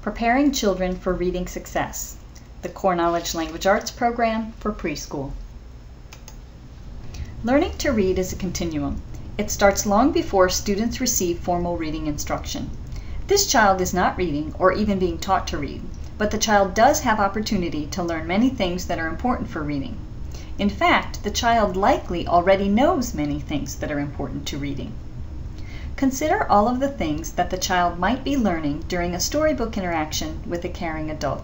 Preparing Children for Reading Success, the Core Knowledge Language Arts program for preschool. Learning to read is a continuum. It starts long before students receive formal reading instruction. This child is not reading or even being taught to read, but the child does have opportunity to learn many things that are important for reading. In fact, the child likely already knows many things that are important to reading. Consider all of the things that the child might be learning during a storybook interaction with a caring adult.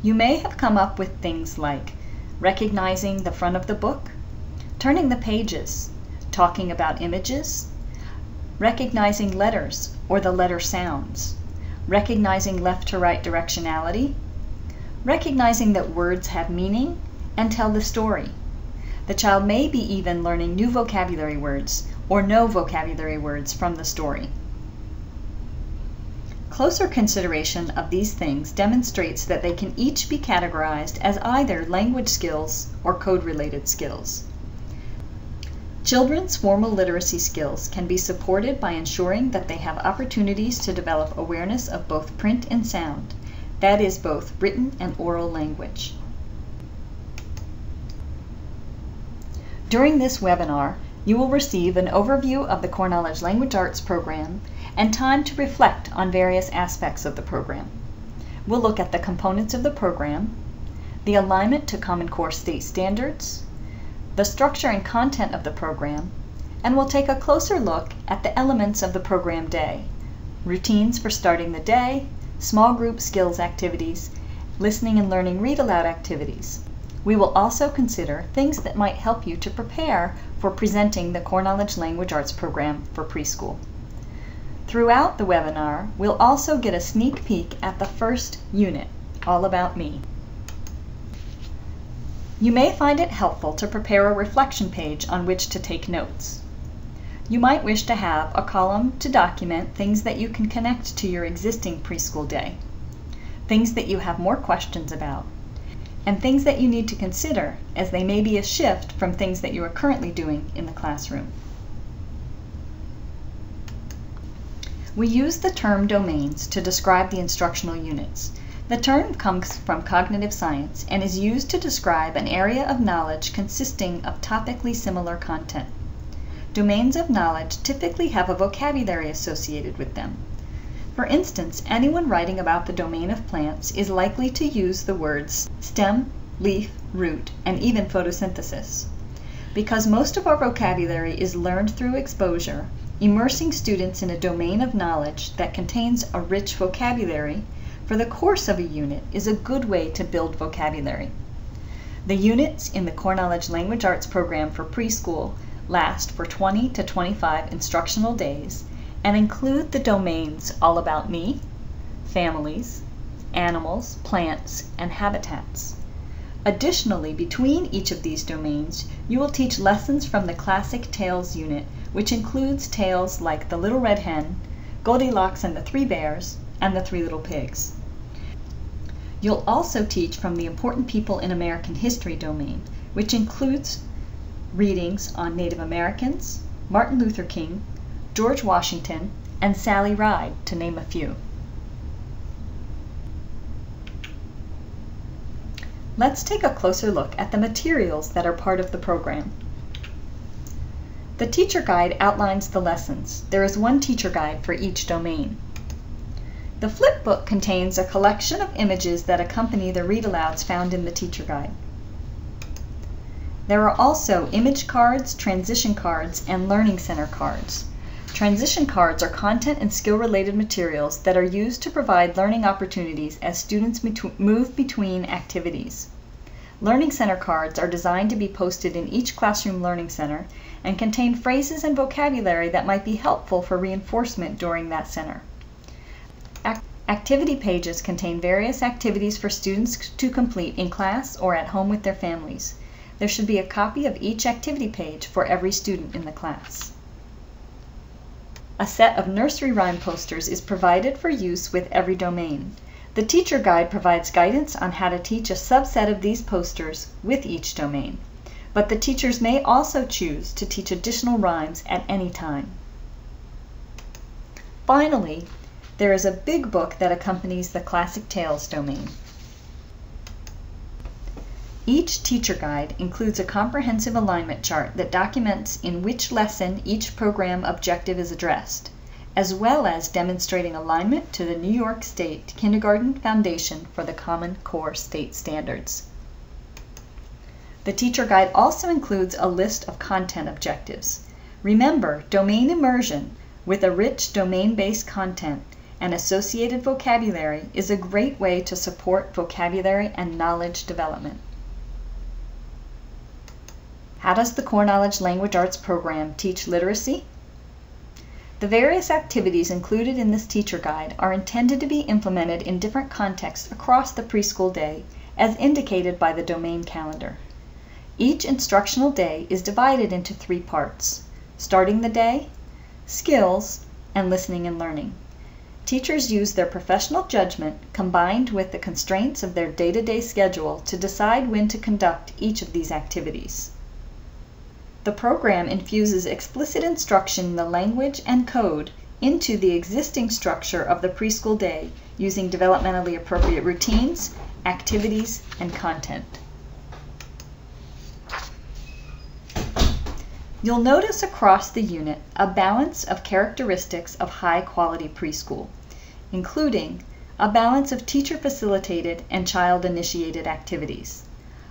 You may have come up with things like recognizing the front of the book, turning the pages, talking about images, recognizing letters or the letter sounds, recognizing left to right directionality, recognizing that words have meaning and tell the story. The child may be even learning new vocabulary words or no vocabulary words from the story. Closer consideration of these things demonstrates that they can each be categorized as either language skills or code-related skills. Children's formal literacy skills can be supported by ensuring that they have opportunities to develop awareness of both print and sound, that is, both written and oral language. During this webinar, you will receive an overview of the Core Knowledge Language Arts program and time to reflect on various aspects of the program. We'll look at the components of the program, the alignment to Common Core state standards, the structure and content of the program, and we'll take a closer look at the elements of the program day, routines for starting the day, small group skills activities, listening and learning read-aloud activities. We will also consider things that might help you to prepare for presenting the Core Knowledge Language Arts program for preschool. Throughout the webinar, we'll also get a sneak peek at the first unit, All About Me. You may find it helpful to prepare a reflection page on which to take notes. You might wish to have a column to document things that you can connect to your existing preschool day, things that you have more questions about, and things that you need to consider as they may be a shift from things that you are currently doing in the classroom. We use the term domains to describe the instructional units. The term comes from cognitive science and is used to describe an area of knowledge consisting of topically similar content. Domains of knowledge typically have a vocabulary associated with them. For instance, anyone writing about the domain of plants is likely to use the words stem, leaf, root, and even photosynthesis. Because most of our vocabulary is learned through exposure, immersing students in a domain of knowledge that contains a rich vocabulary for the course of a unit is a good way to build vocabulary. The units in the Core Knowledge Language Arts program for preschool last for 20 to 25 instructional days and include the domains All About Me, families, animals, plants, and habitats. Additionally, between each of these domains, you will teach lessons from the Classic Tales unit, which includes tales like The Little Red Hen, Goldilocks and the Three Bears, and The Three Little Pigs. You'll also teach from the Important People in American History domain, which includes readings on Native Americans, Martin Luther King, George Washington, and Sally Ride, to name a few. Let's take a closer look at the materials that are part of the program. The teacher guide outlines the lessons. There is one teacher guide for each domain. The flip book contains a collection of images that accompany the read-alouds found in the teacher guide. There are also image cards, transition cards, and learning center cards. Transition cards are content and skill-related materials that are used to provide learning opportunities as students move between activities. Learning center cards are designed to be posted in each classroom learning center and contain phrases and vocabulary that might be helpful for reinforcement during that center. Activity pages contain various activities for students to complete in class or at home with their families. There should be a copy of each activity page for every student in the class. A set of nursery rhyme posters is provided for use with every domain. The teacher guide provides guidance on how to teach a subset of these posters with each domain. but the teachers may also choose to teach additional rhymes at any time. Finally, there is a big book that accompanies the Classic Tales domain. Each teacher guide includes a comprehensive alignment chart that documents in which lesson each program objective is addressed, as well as demonstrating alignment to the New York State Kindergarten Foundation for the Common Core State Standards. The teacher guide also includes a list of content objectives. Remember, domain immersion with a rich domain-based content and associated vocabulary is a great way to support vocabulary and knowledge development. How does the Core Knowledge Language Arts program teach literacy? The various activities included in this teacher guide are intended to be implemented in different contexts across the preschool day, as indicated by the domain calendar. Each instructional day is divided into 3 parts: starting the day, skills, and listening and learning. Teachers use their professional judgment combined with the constraints of their day-to-day schedule to decide when to conduct each of these activities. The program infuses explicit instruction in the language and code into the existing structure of the preschool day using developmentally appropriate routines, activities, and content. You'll notice across the unit a balance of characteristics of high-quality preschool, including a balance of teacher-facilitated and child-initiated activities,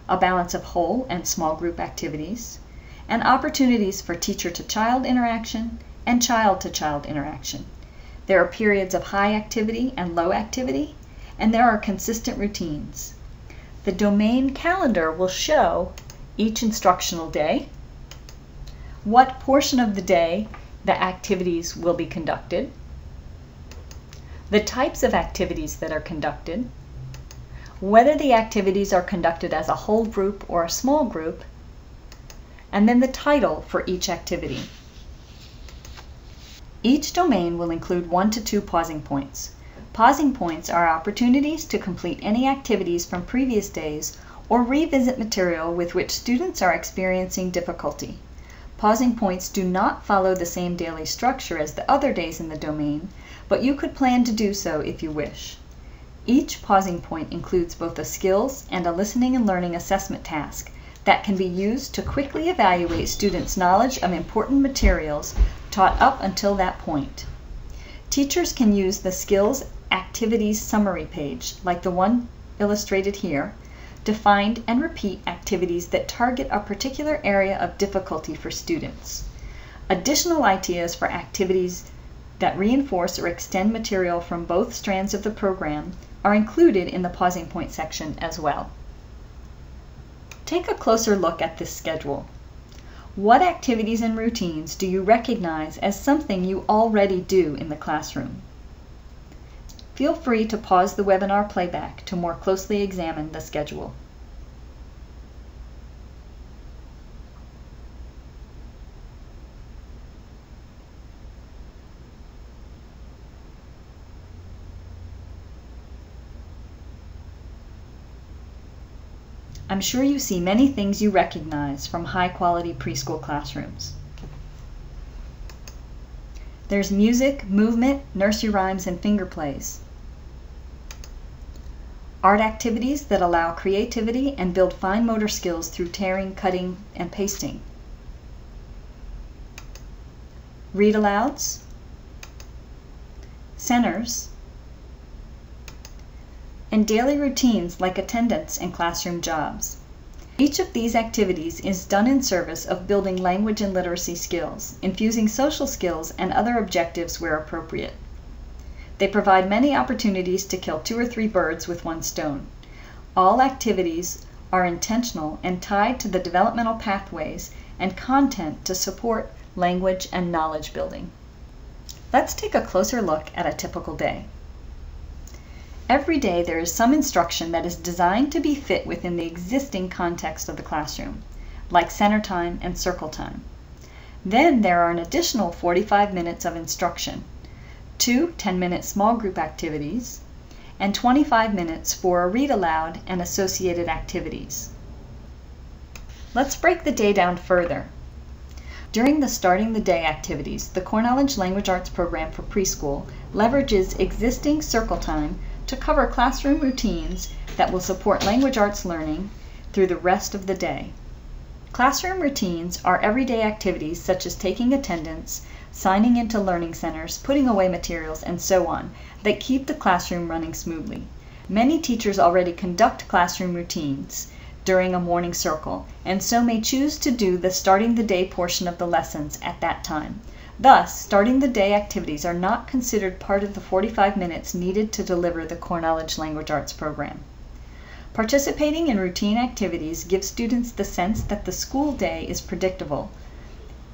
a balance of whole and small group activities, and opportunities for teacher-to-child interaction and child-to-child interaction. There are periods of high activity and low activity, and there are consistent routines. The domain calendar will show each instructional day, what portion of the day the activities will be conducted, the types of activities that are conducted, whether the activities are conducted as a whole group or a small group, and then the title for each activity. Each domain will include 1 to 2 pausing points. Pausing points are opportunities to complete any activities from previous days or revisit material with which students are experiencing difficulty. Pausing points do not follow the same daily structure as the other days in the domain, but you could plan to do so if you wish. Each pausing point includes both a skills and a listening and learning assessment task that can be used to quickly evaluate students' knowledge of important materials taught up until that point. Teachers can use the Skills Activities Summary page, like the one illustrated here, to find and repeat activities that target a particular area of difficulty for students. Additional ideas for activities that reinforce or extend material from both strands of the program are included in the pausing point section as well. Take a closer look at this schedule. What activities and routines do you recognize as something you already do in the classroom? Feel free to pause the webinar playback to more closely examine the schedule. I'm sure you see many things you recognize from high-quality preschool classrooms. There's music, movement, nursery rhymes, and finger plays. Art activities that allow creativity and build fine motor skills through tearing, cutting, and pasting. Read-alouds, centers, and daily routines like attendance and classroom jobs. Each of these activities is done in service of building language and literacy skills, infusing social skills and other objectives where appropriate. They provide many opportunities to kill 2 or 3 birds with one stone. All activities are intentional and tied to the developmental pathways and content to support language and knowledge building. Let's take a closer look at a typical day. Every day there is some instruction that is designed to be fit within the existing context of the classroom, like center time and circle time. Then there are an additional 45 minutes of instruction, 2 10-minute small group activities, and 25 minutes for a read aloud and associated activities. Let's break the day down further. During the Starting the Day activities, the Core Knowledge Language Arts program for preschool leverages existing circle time to cover classroom routines that will support language arts learning through the rest of the day. Classroom routines are everyday activities such as taking attendance, signing into learning centers, putting away materials, and so on, that keep the classroom running smoothly. Many teachers already conduct classroom routines during a morning circle, and so may choose to do the Starting the Day portion of the lessons at that time. Thus, Starting the Day activities are not considered part of the 45 minutes needed to deliver the Core Knowledge Language Arts program. Participating in routine activities gives students the sense that the school day is predictable.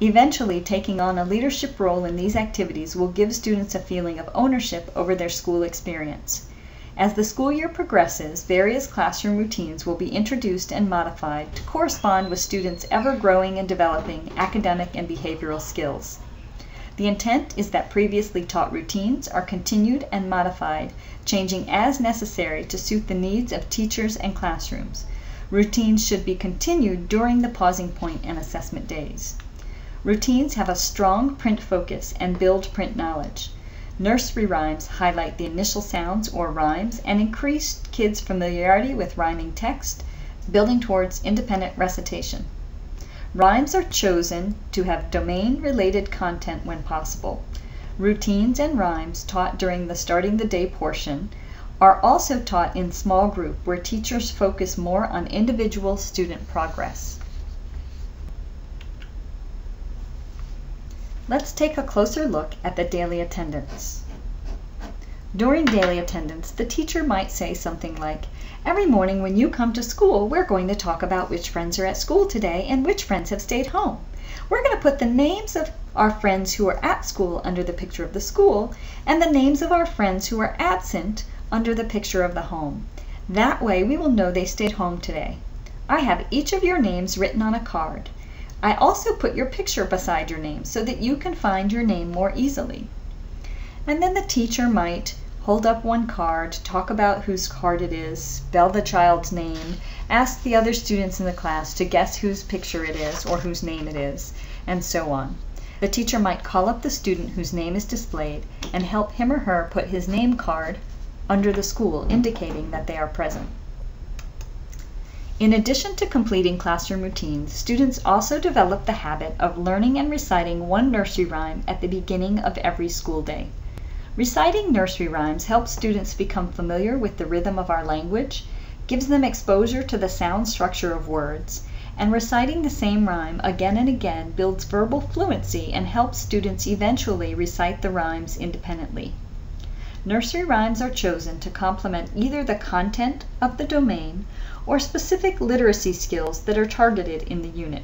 Eventually, taking on a leadership role in these activities will give students a feeling of ownership over their school experience. As the school year progresses, various classroom routines will be introduced and modified to correspond with students' ever-growing and developing academic and behavioral skills. The intent is that previously taught routines are continued and modified, changing as necessary to suit the needs of teachers and classrooms. Routines should be continued during the pausing point and assessment days. Routines have a strong print focus and build print knowledge. Nursery rhymes highlight the initial sounds or rhymes and increase kids' familiarity with rhyming text, building towards independent recitation. Rhymes are chosen to have domain-related content when possible. Routines and rhymes taught during the Starting the Day portion are also taught in small group where teachers focus more on individual student progress. Let's take a closer look at the daily attendance. During daily attendance, the teacher might say something like, "Every morning when you come to school, we're going to talk about which friends are at school today and which friends have stayed home. We're going to put the names of our friends who are at school under the picture of the school and the names of our friends who are absent under the picture of the home. That way we will know they stayed home today. I have each of your names written on a card. I also put your picture beside your name so that you can find your name more easily." And then the teacher might hold up one card, talk about whose card it is, spell the child's name, ask the other students in the class to guess whose picture it is or whose name it is, and so on. The teacher might call up the student whose name is displayed and help him or her put his name card under the school, indicating that they are present. In addition to completing classroom routines, students also develop the habit of learning and reciting one nursery rhyme at the beginning of every school day. Reciting nursery rhymes helps students become familiar with the rhythm of our language, gives them exposure to the sound structure of words, and reciting the same rhyme again and again builds verbal fluency and helps students eventually recite the rhymes independently. Nursery rhymes are chosen to complement either the content of the domain or specific literacy skills that are targeted in the unit.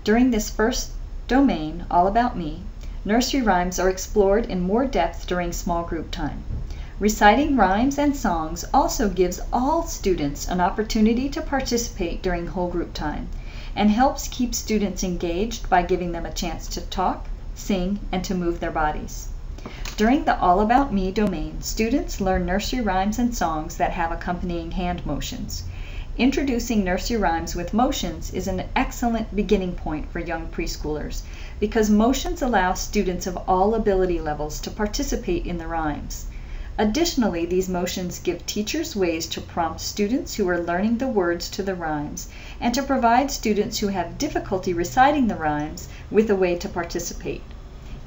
During this first domain, All About Me, nursery rhymes are explored in more depth during small group time. Reciting rhymes and songs also gives all students an opportunity to participate during whole group time and helps keep students engaged by giving them a chance to talk, sing, and to move their bodies. During the All About Me domain, students learn nursery rhymes and songs that have accompanying hand motions. Introducing nursery rhymes with motions is an excellent beginning point for young preschoolers because motions allow students of all ability levels to participate in the rhymes. Additionally, these motions give teachers ways to prompt students who are learning the words to the rhymes and to provide students who have difficulty reciting the rhymes with a way to participate.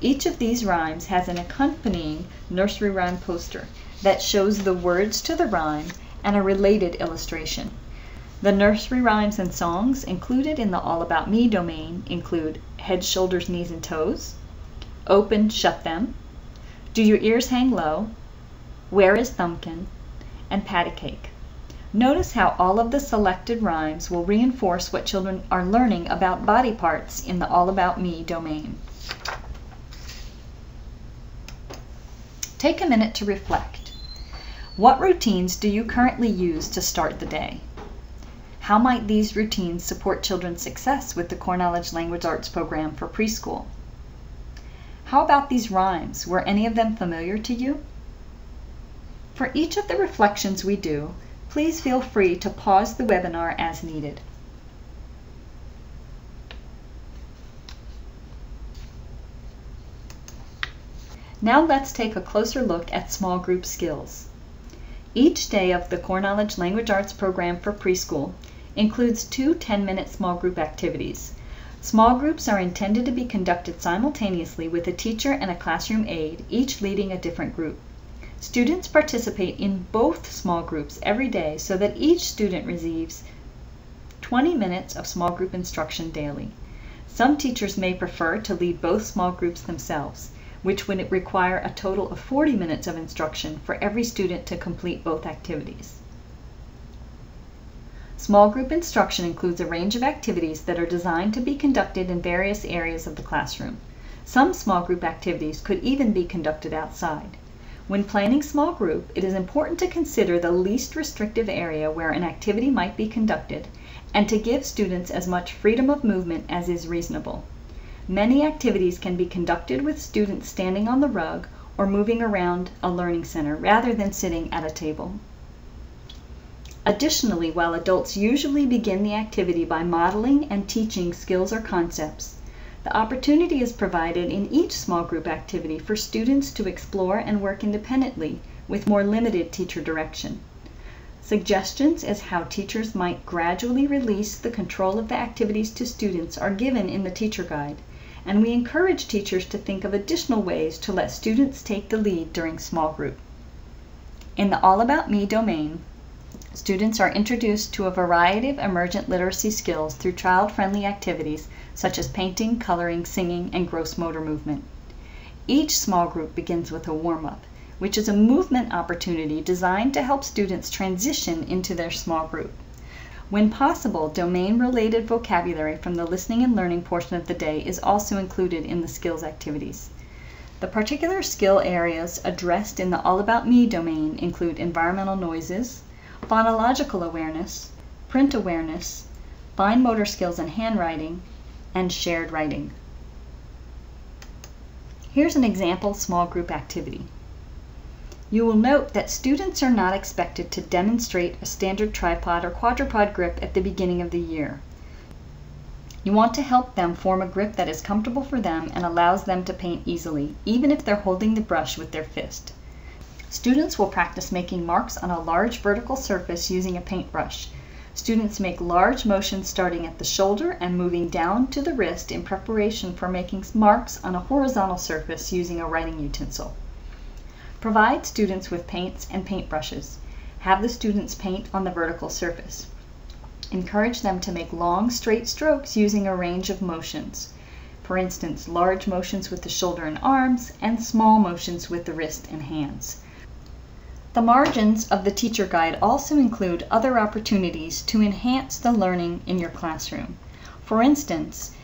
Each of these rhymes has an accompanying nursery rhyme poster that shows the words to the rhyme and a related illustration. The nursery rhymes and songs included in the All About Me domain include Head, Shoulders, Knees, and Toes, Open, Shut Them, Do Your Ears Hang Low, Where is Thumbkin, and Patty Cake. Notice how all of the selected rhymes will reinforce what children are learning about body parts in the All About Me domain. Take a minute to reflect. What routines do you currently use to start the day? How might these routines support children's success with the Core Knowledge Language Arts program for preschool? How about these rhymes? Were any of them familiar to you? For each of the reflections we do, please feel free to pause the webinar as needed. Now let's take a closer look at small group skills. Each day of the Core Knowledge Language Arts program for preschool includes 2 10-minute small group activities. Small groups are intended to be conducted simultaneously with a teacher and a classroom aide, each leading a different group. Students participate in both small groups every day so that each student receives 20 minutes of small group instruction daily. Some teachers may prefer to lead both small groups themselves, which would require a total of 40 minutes of instruction for every student to complete both activities. Small group instruction includes a range of activities that are designed to be conducted in various areas of the classroom. Some small group activities could even be conducted outside. When planning small group, it is important to consider the least restrictive area where an activity might be conducted and to give students as much freedom of movement as is reasonable. Many activities can be conducted with students standing on the rug or moving around a learning center rather than sitting at a table. Additionally, while adults usually begin the activity by modeling and teaching skills or concepts, the opportunity is provided in each small group activity for students to explore and work independently with more limited teacher direction. Suggestions as how teachers might gradually release the control of the activities to students are given in the teacher guide, and we encourage teachers to think of additional ways to let students take the lead during small group. In the All About Me domain, students are introduced to a variety of emergent literacy skills through child-friendly activities such as painting, coloring, singing, and gross motor movement. Each small group begins with a warm-up, which is a movement opportunity designed to help students transition into their small group. When possible, domain-related vocabulary from the listening and learning portion of the day is also included in the skills activities. The particular skill areas addressed in the All About Me domain include environmental noises, phonological awareness, print awareness, fine motor skills and handwriting, and shared writing. Here's an example small group activity. You will note that students are not expected to demonstrate a standard tripod or quadrupod grip at the beginning of the year. You want to help them form a grip that is comfortable for them and allows them to paint easily, even if they're holding the brush with their fist. Students will practice making marks on a large vertical surface using a paintbrush. Students make large motions starting at the shoulder and moving down to the wrist in preparation for making marks on a horizontal surface using a writing utensil. Provide students with paints and paintbrushes. Have the students paint on the vertical surface. Encourage them to make long, straight strokes using a range of motions. For instance, large motions with the shoulder and arms, and small motions with the wrist and hands. The margins of the teacher guide also include other opportunities to enhance the learning in your classroom. For instance,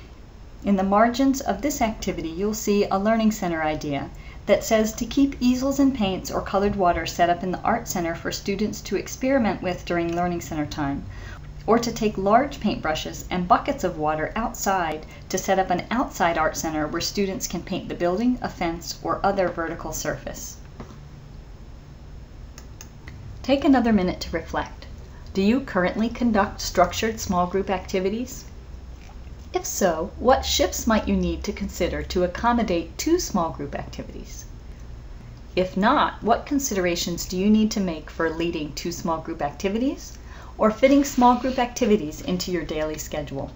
in the margins of this activity, you'll see a learning center idea that says to keep easels and paints or colored water set up in the art center for students to experiment with during learning center time, or to take large paintbrushes and buckets of water outside to set up an outside art center where students can paint the building, a fence, or other vertical surface. Take another minute to reflect. Do you currently conduct structured small group activities? If so, what shifts might you need to consider to accommodate 2 small group activities? If not, what considerations do you need to make for leading 2 small group activities or fitting small group activities into your daily schedule?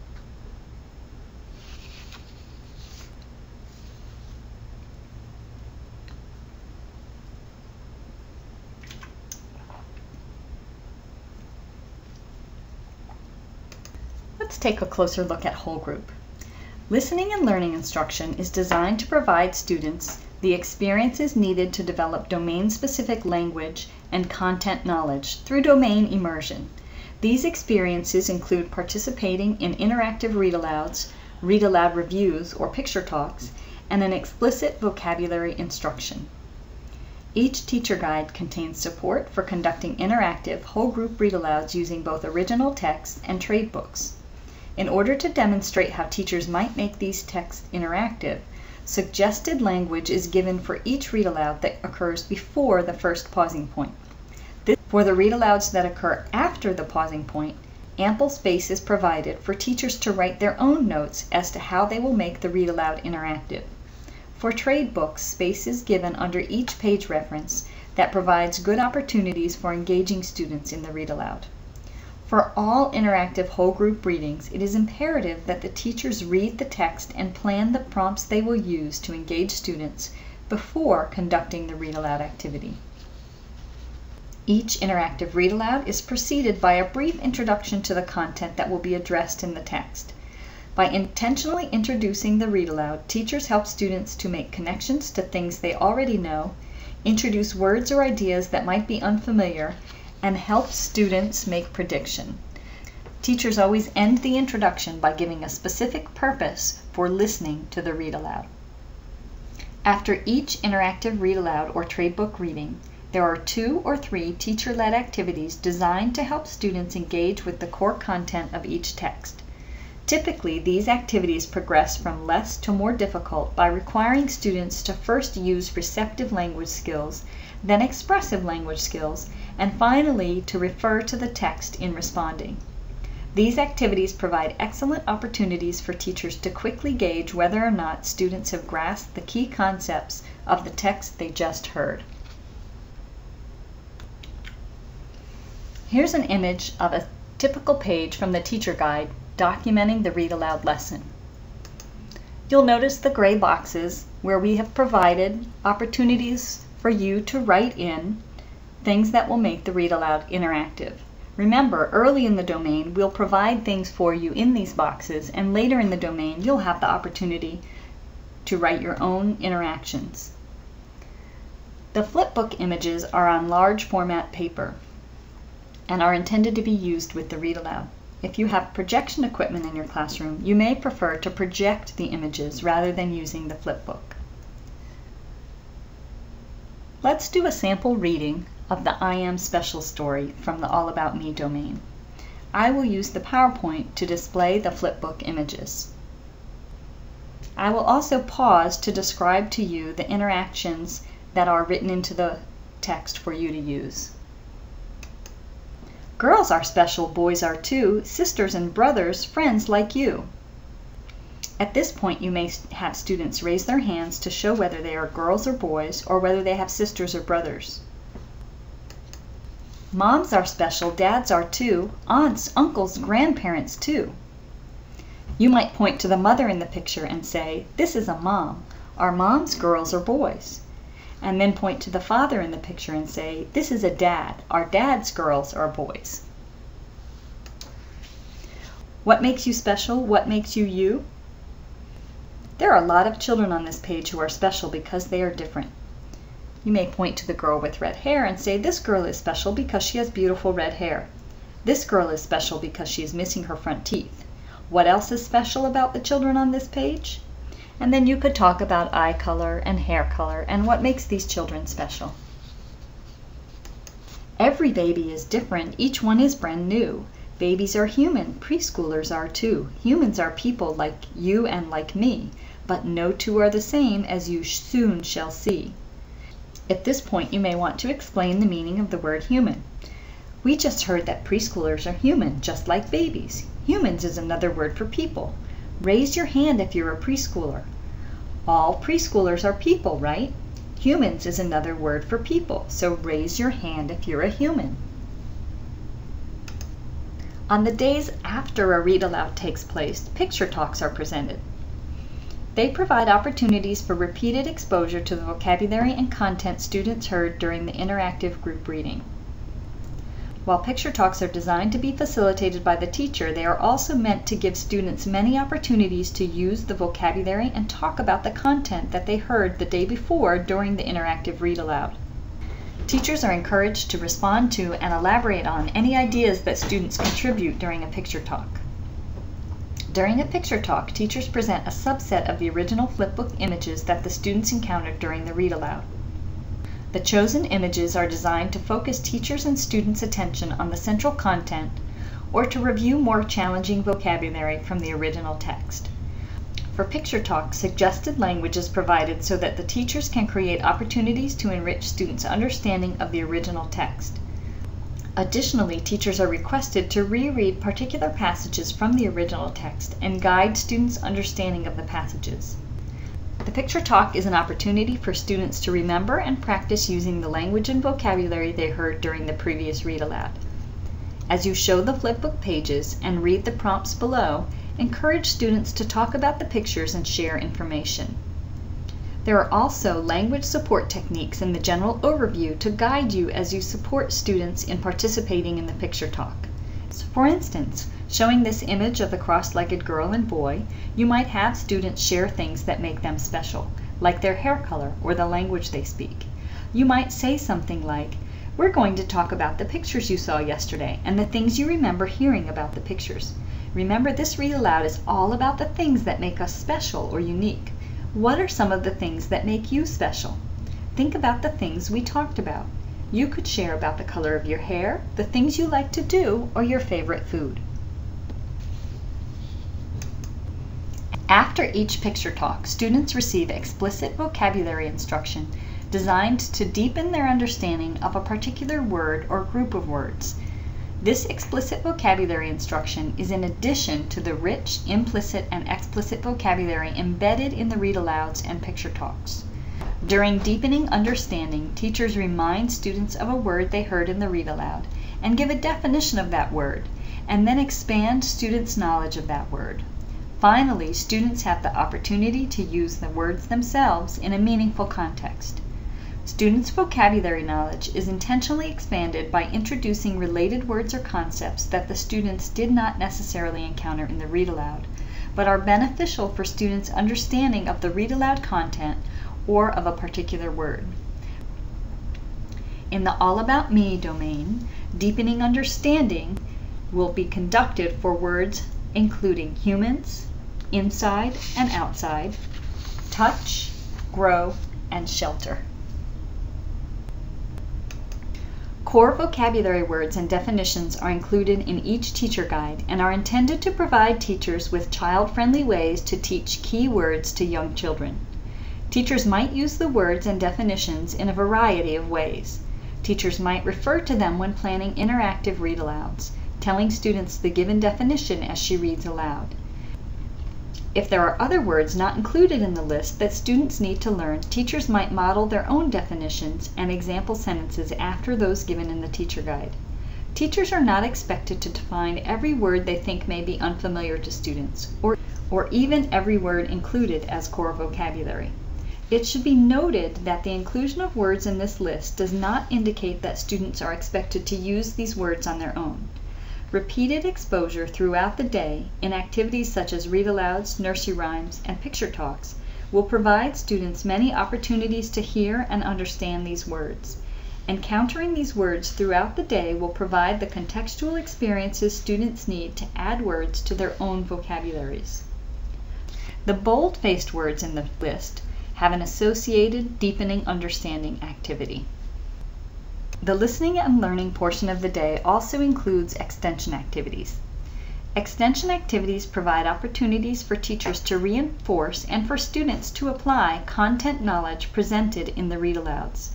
Let's take a closer look at whole group. Listening and learning instruction is designed to provide students the experiences needed to develop domain-specific language and content knowledge through domain immersion. These experiences include participating in interactive read-alouds, read-aloud reviews or picture talks, and an explicit vocabulary instruction. Each teacher guide contains support for conducting interactive whole group read-alouds using both original text and trade books. In order to demonstrate how teachers might make these texts interactive, suggested language is given for each read-aloud that occurs before the first pausing point. For the read-alouds that occur after the pausing point, ample space is provided for teachers to write their own notes as to how they will make the read-aloud interactive. For trade books, space is given under each page reference that provides good opportunities for engaging students in the read-aloud. For all interactive whole group readings, it is imperative that the teachers read the text and plan the prompts they will use to engage students before conducting the read-aloud activity. Each interactive read-aloud is preceded by a brief introduction to the content that will be addressed in the text. By intentionally introducing the read-aloud, teachers help students to make connections to things they already know, introduce words or ideas that might be unfamiliar, and help students make prediction. Teachers always end the introduction by giving a specific purpose for listening to the read-aloud. After each interactive read-aloud or trade book reading, there are 2 or 3 teacher-led activities designed to help students engage with the core content of each text. Typically, these activities progress from less to more difficult by requiring students to first use receptive language skills, then expressive language skills, and finally to refer to the text in responding. These activities provide excellent opportunities for teachers to quickly gauge whether or not students have grasped the key concepts of the text they just heard. Here's an image of a typical page from the teacher guide documenting the read-aloud lesson. You'll notice the gray boxes where we have provided opportunities for you to write in things that will make the read-aloud interactive. Remember, early in the domain, we'll provide things for you in these boxes, and later in the domain, you'll have the opportunity to write your own interactions. The flipbook images are on large format paper and are intended to be used with the read-aloud. If you have projection equipment in your classroom, you may prefer to project the images rather than using the flipbook. Let's do a sample reading of the I Am Special story from the All About Me domain. I will use the PowerPoint to display the flipbook images. I will also pause to describe to you the interactions that are written into the text for you to use. Girls are special, boys are too, sisters and brothers, friends like you. At this point, you may have students raise their hands to show whether they are girls or boys, or whether they have sisters or brothers. Moms are special, dads are too, aunts, uncles, grandparents too. You might point to the mother in the picture and say, "This is a mom. Are moms girls or boys?" And then point to the father in the picture and say, "This is a dad. Are dads girls or boys?" What makes you special? What makes you you? There are a lot of children on this page who are special because they are different. You may point to the girl with red hair and say, "This girl is special because she has beautiful red hair. This girl is special because she is missing her front teeth. What else is special about the children on this page?" And then you could talk about eye color and hair color and what makes these children special. Every baby is different. Each one is brand new. Babies are human. Preschoolers are too. Humans are people like you and like me, but no two are the same, as you soon shall see. At this point, you may want to explain the meaning of the word human. We just heard that preschoolers are human, just like babies. Humans is another word for people. Raise your hand if you're a preschooler. All preschoolers are people, right? Humans is another word for people, so raise your hand if you're a human. On the days after a read-aloud takes place, picture talks are presented. They provide opportunities for repeated exposure to the vocabulary and content students heard during the interactive group reading. While picture talks are designed to be facilitated by the teacher, they are also meant to give students many opportunities to use the vocabulary and talk about the content that they heard the day before during the interactive read-aloud. Teachers are encouraged to respond to and elaborate on any ideas that students contribute during a picture talk. During a picture talk, teachers present a subset of the original flipbook images that the students encountered during the read-aloud. The chosen images are designed to focus teachers' and students' attention on the central content or to review more challenging vocabulary from the original text. For picture talk, suggested language is provided so that the teachers can create opportunities to enrich students' understanding of the original text. Additionally, teachers are requested to reread particular passages from the original text and guide students' understanding of the passages. The picture talk is an opportunity for students to remember and practice using the language and vocabulary they heard during the previous read-aloud. As you show the flipbook pages and read the prompts below, encourage students to talk about the pictures and share information. There are also language support techniques in the general overview to guide you as you support students in participating in the picture talk. For instance, showing this image of the cross-legged girl and boy, you might have students share things that make them special, like their hair color or the language they speak. You might say something like, "We're going to talk about the pictures you saw yesterday and the things you remember hearing about the pictures. Remember, this read aloud is all about the things that make us special or unique. What are some of the things that make you special? Think about the things we talked about." You could share about the color of your hair, the things you like to do, or your favorite food. After each picture talk, students receive explicit vocabulary instruction designed to deepen their understanding of a particular word or group of words. This explicit vocabulary instruction is in addition to the rich, implicit, and explicit vocabulary embedded in the read-alouds and picture talks. During Deepening Understanding, teachers remind students of a word they heard in the read-aloud and give a definition of that word, and then expand students' knowledge of that word. Finally, students have the opportunity to use the words themselves in a meaningful context. Students' vocabulary knowledge is intentionally expanded by introducing related words or concepts that the students did not necessarily encounter in the read-aloud, but are beneficial for students' understanding of the read-aloud content or of a particular word. In the All About Me domain, Deepening Understanding will be conducted for words including humans, inside and outside, touch, grow, and shelter. Core vocabulary words and definitions are included in each teacher guide and are intended to provide teachers with child-friendly ways to teach key words to young children. Teachers might use the words and definitions in a variety of ways. Teachers might refer to them when planning interactive read-alouds, telling students the given definition as she reads aloud. If there are other words not included in the list that students need to learn, teachers might model their own definitions and example sentences after those given in the teacher guide. Teachers are not expected to define every word they think may be unfamiliar to students, or even every word included as core vocabulary. It should be noted that the inclusion of words in this list does not indicate that students are expected to use these words on their own. Repeated exposure throughout the day in activities such as read-alouds, nursery rhymes, and picture talks will provide students many opportunities to hear and understand these words. Encountering these words throughout the day will provide the contextual experiences students need to add words to their own vocabularies. The bold-faced words in the list have an associated Deepening Understanding activity. The listening and learning portion of the day also includes extension activities. Extension activities provide opportunities for teachers to reinforce and for students to apply content knowledge presented in the read-alouds.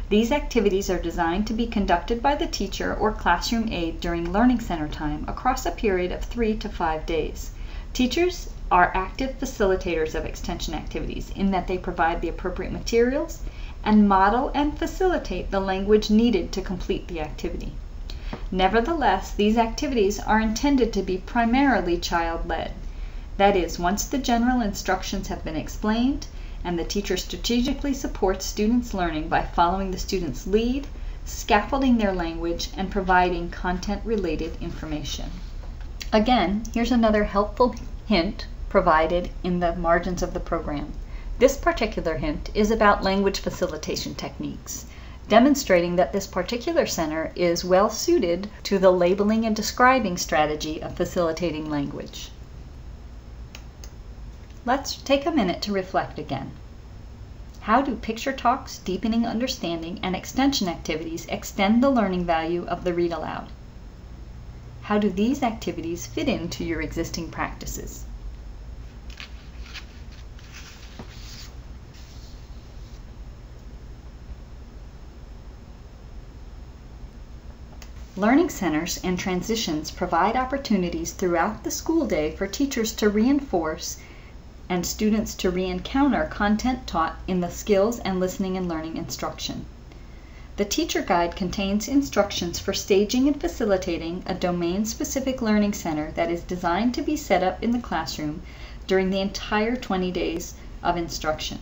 These activities are designed to be conducted by the teacher or classroom aide during Learning Center time across a period of 3 to 5 days. Teachers are active facilitators of extension activities in that they provide the appropriate materials and model and facilitate the language needed to complete the activity. Nevertheless, these activities are intended to be primarily child-led. That is, once the general instructions have been explained, and the teacher strategically supports students' learning by following the student's lead, scaffolding their language, and providing content-related information. Again, here's another helpful hint provided in the margins of the program. This particular hint is about language facilitation techniques, demonstrating that this particular center is well suited to the labeling and describing strategy of facilitating language. Let's take a minute to reflect again. How do picture talks, deepening understanding, and extension activities extend the learning value of the read-aloud? How do these activities fit into your existing practices? Learning centers and transitions provide opportunities throughout the school day for teachers to reinforce and students to re-encounter content taught in the skills and listening and learning instruction. The teacher guide contains instructions for staging and facilitating a domain-specific learning center that is designed to be set up in the classroom during the entire 20 days of instruction.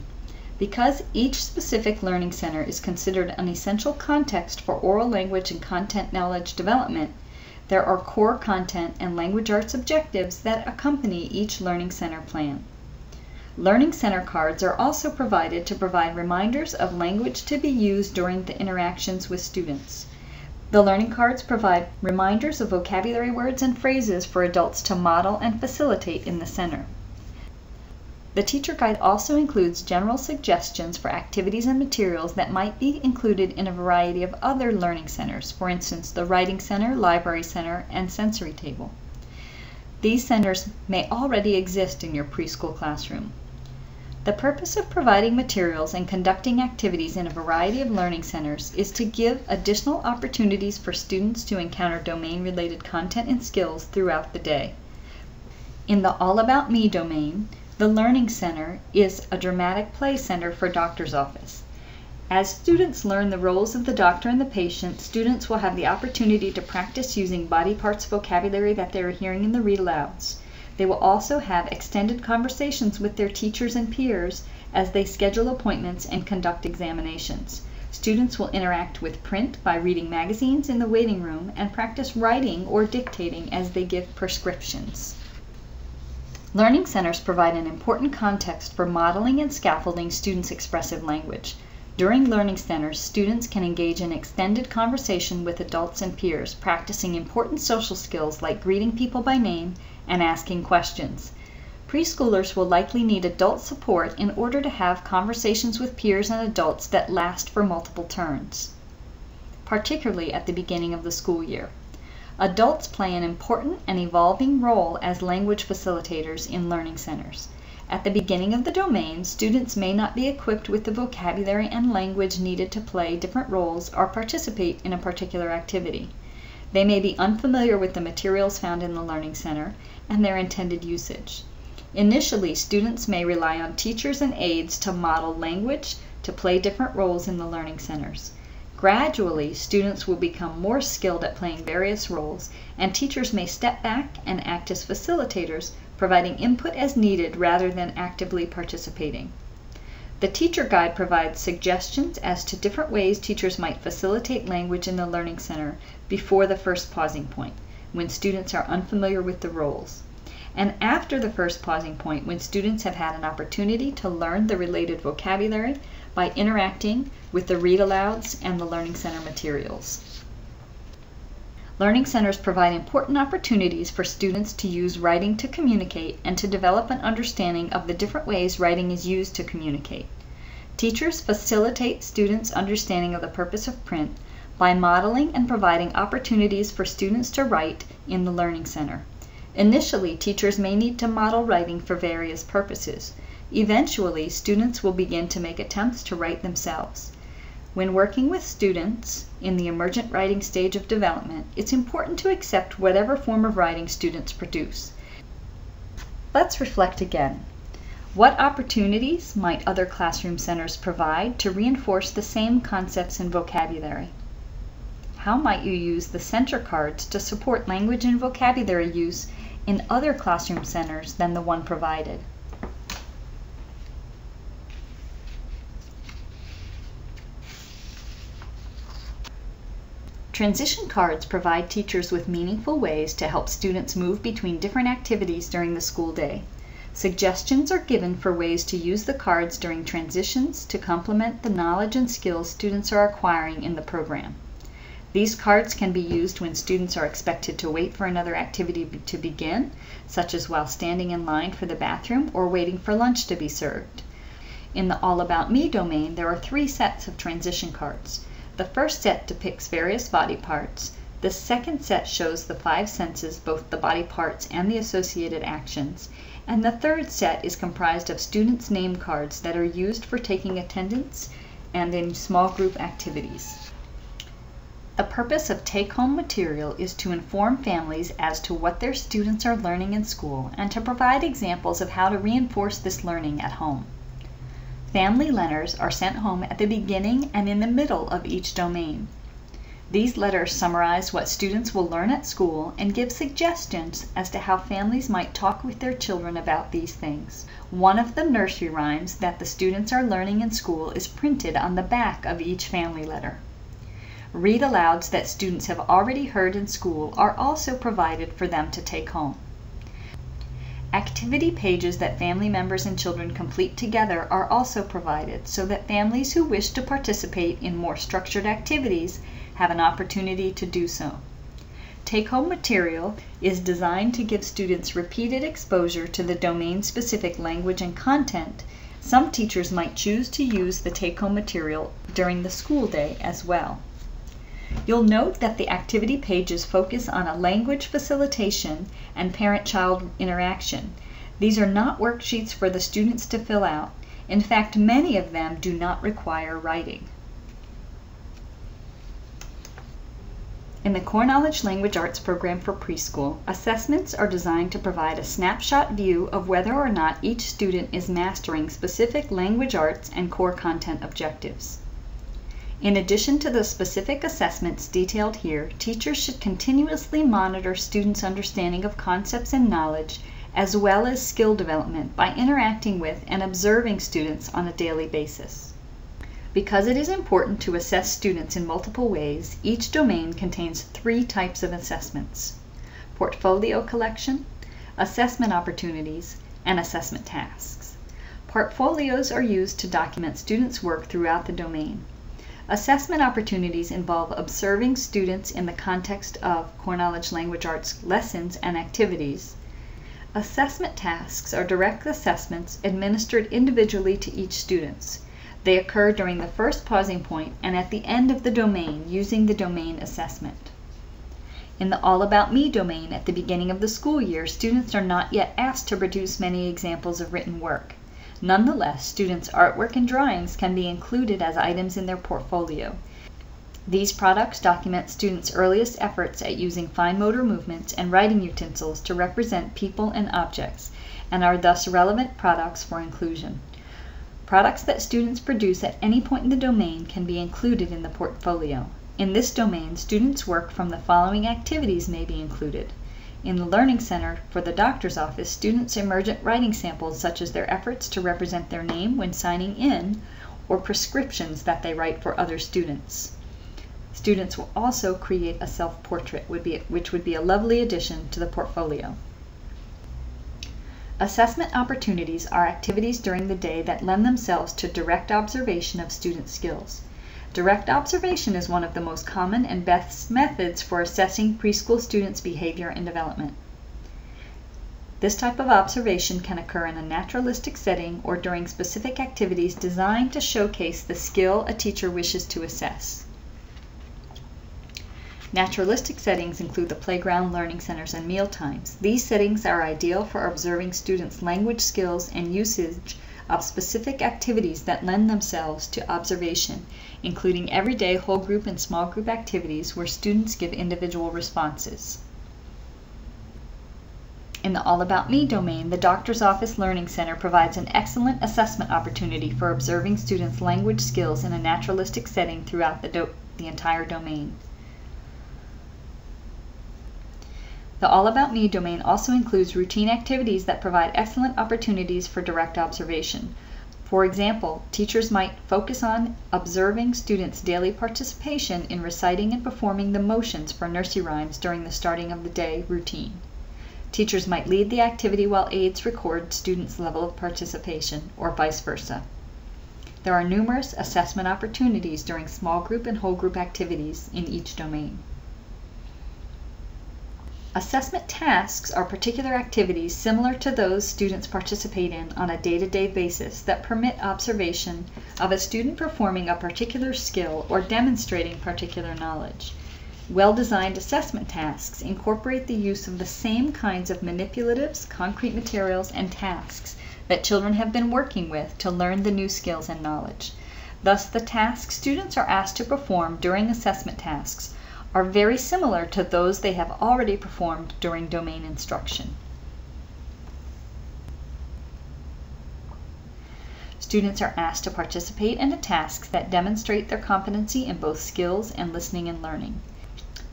Because each specific learning center is considered an essential context for oral language and content knowledge development, there are core content and language arts objectives that accompany each learning center plan. Learning center cards are also provided to provide reminders of language to be used during the interactions with students. The learning cards provide reminders of vocabulary words and phrases for adults to model and facilitate in the center. The teacher guide also includes general suggestions for activities and materials that might be included in a variety of other learning centers, for instance, the writing center, library center, and sensory table. These centers may already exist in your preschool classroom. The purpose of providing materials and conducting activities in a variety of learning centers is to give additional opportunities for students to encounter domain-related content and skills throughout the day. In the All About Me domain, the Learning Center is a dramatic play center for doctor's office. As students learn the roles of the doctor and the patient, students will have the opportunity to practice using body parts vocabulary that they are hearing in the read-alouds. They will also have extended conversations with their teachers and peers as they schedule appointments and conduct examinations. Students will interact with print by reading magazines in the waiting room and practice writing or dictating as they give prescriptions. Learning centers provide an important context for modeling and scaffolding students' expressive language. During learning centers, students can engage in extended conversation with adults and peers, practicing important social skills like greeting people by name and asking questions. Preschoolers will likely need adult support in order to have conversations with peers and adults that last for multiple turns, particularly at the beginning of the school year. Adults play an important and evolving role as language facilitators in learning centers. At the beginning of the domain, students may not be equipped with the vocabulary and language needed to play different roles or participate in a particular activity. They may be unfamiliar with the materials found in the Learning Center and their intended usage. Initially, students may rely on teachers and aides to model language, to play different roles in the learning centers. Gradually, students will become more skilled at playing various roles, and teachers may step back and act as facilitators, providing input as needed rather than actively participating. The teacher guide provides suggestions as to different ways teachers might facilitate language in the Learning Center before the first pausing point, when students are unfamiliar with the roles, and after the first pausing point, when students have had an opportunity to learn the related vocabulary by interacting with the read-alouds and the Learning Center materials. Learning centers provide important opportunities for students to use writing to communicate and to develop an understanding of the different ways writing is used to communicate. Teachers facilitate students' understanding of the purpose of print by modeling and providing opportunities for students to write in the Learning Center. Initially, teachers may need to model writing for various purposes. Eventually, students will begin to make attempts to write themselves. When working with students in the emergent writing stage of development, it's important to accept whatever form of writing students produce. Let's reflect again. What opportunities might other classroom centers provide to reinforce the same concepts and vocabulary? How might you use the center cards to support language and vocabulary use in other classroom centers than the one provided? Transition cards provide teachers with meaningful ways to help students move between different activities during the school day. Suggestions are given for ways to use the cards during transitions to complement the knowledge and skills students are acquiring in the program. These cards can be used when students are expected to wait for another activity to begin, such as while standing in line for the bathroom or waiting for lunch to be served. In the All About Me domain, there are 3 sets of transition cards. The first set depicts various body parts. The second set shows the 5 senses, both the body parts and the associated actions. And the third set is comprised of students' name cards that are used for taking attendance and in small group activities. The purpose of take-home material is to inform families as to what their students are learning in school and to provide examples of how to reinforce this learning at home. Family letters are sent home at the beginning and in the middle of each domain. These letters summarize what students will learn at school and give suggestions as to how families might talk with their children about these things. One of the nursery rhymes that the students are learning in school is printed on the back of each family letter. Read-alouds that students have already heard in school are also provided for them to take home. Activity pages that family members and children complete together are also provided so that families who wish to participate in more structured activities have an opportunity to do so. Take-home material is designed to give students repeated exposure to the domain-specific language and content. Some teachers might choose to use the take-home material during the school day as well. You'll note that the activity pages focus on a language facilitation and parent-child interaction. These are not worksheets for the students to fill out. In fact, many of them do not require writing. In the Core Knowledge Language Arts program for preschool, assessments are designed to provide a snapshot view of whether or not each student is mastering specific language arts and core content objectives. In addition to the specific assessments detailed here, teachers should continuously monitor students' understanding of concepts and knowledge, as well as skill development, by interacting with and observing students on a daily basis. Because it is important to assess students in multiple ways, each domain contains 3 types of assessments: portfolio collection, assessment opportunities, and assessment tasks. Portfolios are used to document students' work throughout the domain. Assessment opportunities involve observing students in the context of Core Knowledge Language Arts lessons and activities. Assessment tasks are direct assessments administered individually to each student. They occur during the first pausing point and at the end of the domain using the domain assessment. In the All About Me domain at the beginning of the school year, students are not yet asked to produce many examples of written work. Nonetheless, students' artwork and drawings can be included as items in their portfolio. These products document students' earliest efforts at using fine motor movements and writing utensils to represent people and objects, and are thus relevant products for inclusion. Products that students produce at any point in the domain can be included in the portfolio. In this domain, students' work from the following activities may be included. In the Learning Center for the doctor's office, students' emergent writing samples such as their efforts to represent their name when signing in, or prescriptions that they write for other students. Students will also create a self-portrait, which would be a lovely addition to the portfolio. Assessment opportunities are activities during the day that lend themselves to direct observation of student skills. Direct observation is one of the most common and best methods for assessing preschool students' behavior and development. This type of observation can occur in a naturalistic setting or during specific activities designed to showcase the skill a teacher wishes to assess. Naturalistic settings include the playground, learning centers, and meal times. These settings are ideal for observing students' language skills and usage of specific activities that lend themselves to observation, including everyday whole group and small group activities where students give individual responses. In the All About Me domain, the Doctor's Office Learning Center provides an excellent assessment opportunity for observing students' language skills in a naturalistic setting throughout the entire domain. The All About Me domain also includes routine activities that provide excellent opportunities for direct observation. For example, teachers might focus on observing students' daily participation in reciting and performing the motions for nursery rhymes during the starting of the day routine. Teachers might lead the activity while aides record students' level of participation, or vice versa. There are numerous assessment opportunities during small group and whole group activities in each domain. Assessment tasks are particular activities similar to those students participate in on a day-to-day basis that permit observation of a student performing a particular skill or demonstrating particular knowledge. Well-designed assessment tasks incorporate the use of the same kinds of manipulatives, concrete materials, and tasks that children have been working with to learn the new skills and knowledge. Thus, the tasks students are asked to perform during assessment tasks are very similar to those they have already performed during domain instruction. Students are asked to participate in tasks that demonstrate their competency in both skills and listening and learning.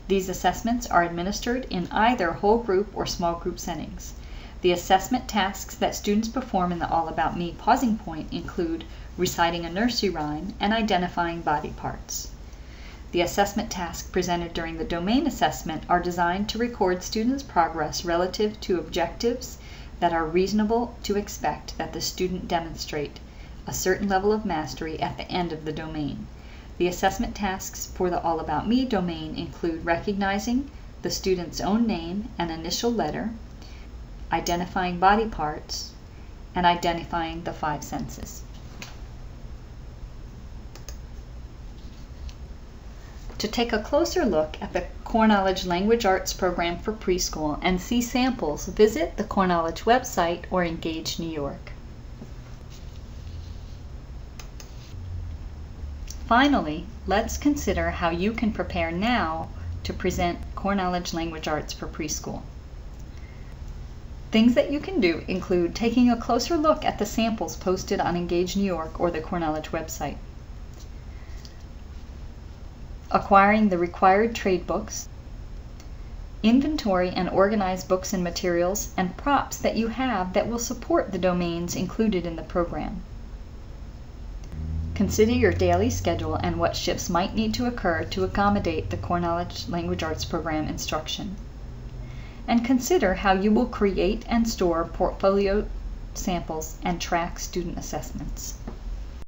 These assessments are administered in either whole group or small group settings. The assessment tasks that students perform in the All About Me pausing point include reciting a nursery rhyme and identifying body parts. The assessment tasks presented during the domain assessment are designed to record students' progress relative to objectives that are reasonable to expect that the student demonstrate a certain level of mastery at the end of the domain. The assessment tasks for the All About Me domain include recognizing the student's own name and initial letter, identifying body parts, and identifying the 5 senses. To take a closer look at the Core Knowledge Language Arts program for preschool and see samples, visit the Core Knowledge website or Engage New York. Finally, let's consider how you can prepare now to present Core Knowledge Language Arts for preschool. Things that you can do include taking a closer look at the samples posted on Engage New York or the Core Knowledge website, acquiring the required trade books, inventory and organize books and materials and props that you have that will support the domains included in the program. Consider your daily schedule and what shifts might need to occur to accommodate the Core Knowledge Language Arts program instruction. And consider how you will create and store portfolio samples and track student assessments.